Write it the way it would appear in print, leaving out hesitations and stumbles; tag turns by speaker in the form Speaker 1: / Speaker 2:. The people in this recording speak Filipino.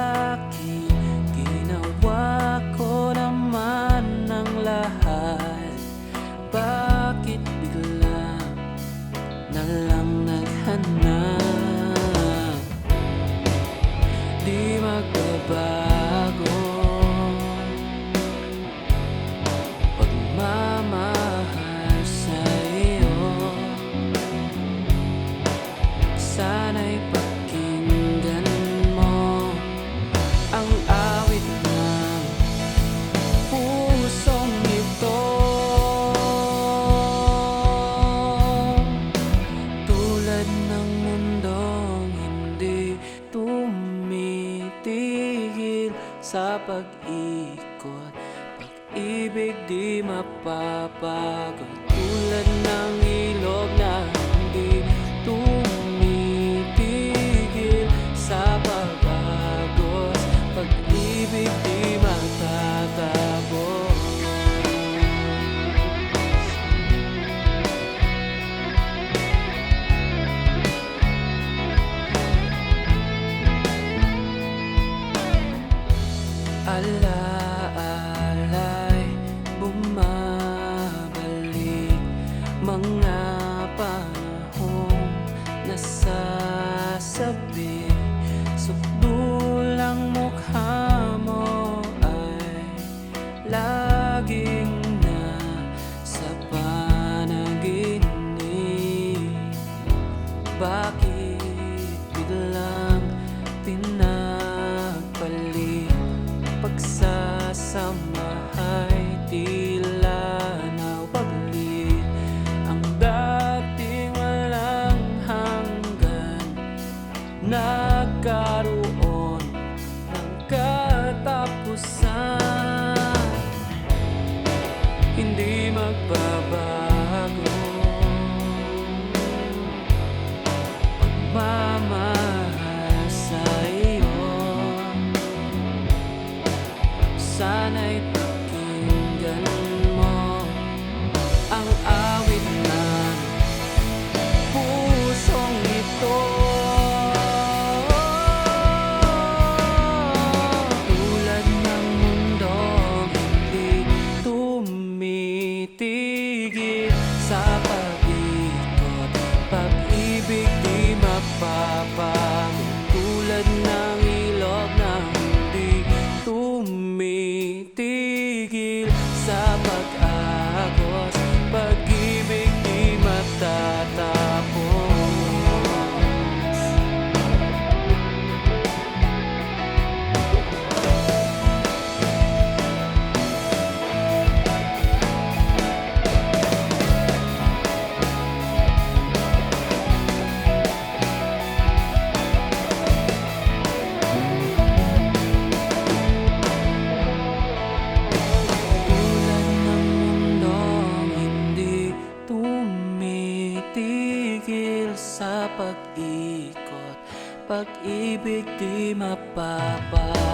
Speaker 1: bakit ginawa ko naman ang lahat? Bakit bigla na lang naghanap? Di magbabago pagmamahal sa'yo. Sana'y pakinggan mo ang awit ng pusong ito. Tulad ng mundong hindi tumitigil sa pag-ikot, pag-ibig di mapapagod. Tulad ng ilog na hindi tumitigil sa pag-agos, pag-ibig di matatapos. Alaalay, bumabalik mga panahong nasasabi. Sukdulang mukha mo ay laging nasa panaginip. Bakit biglang pinagpalit? Pagsasamahay tila nawaglit. Ang dating walang hanggan nagkaroon ng katapusan. Hindi magbabago pagmamahal sa'yo. Sana'y pakinggan mo ang awit ng pusong ito. Tulad ng mundong hindi tumitigil sa pag-ikot, pag-ibig di mapapagod. Tulad ng ilog na hindi tumitigil sa pag-agos, pag-ibig di matatapos. Sa pag-ikot, pag-ibig di mapapagod.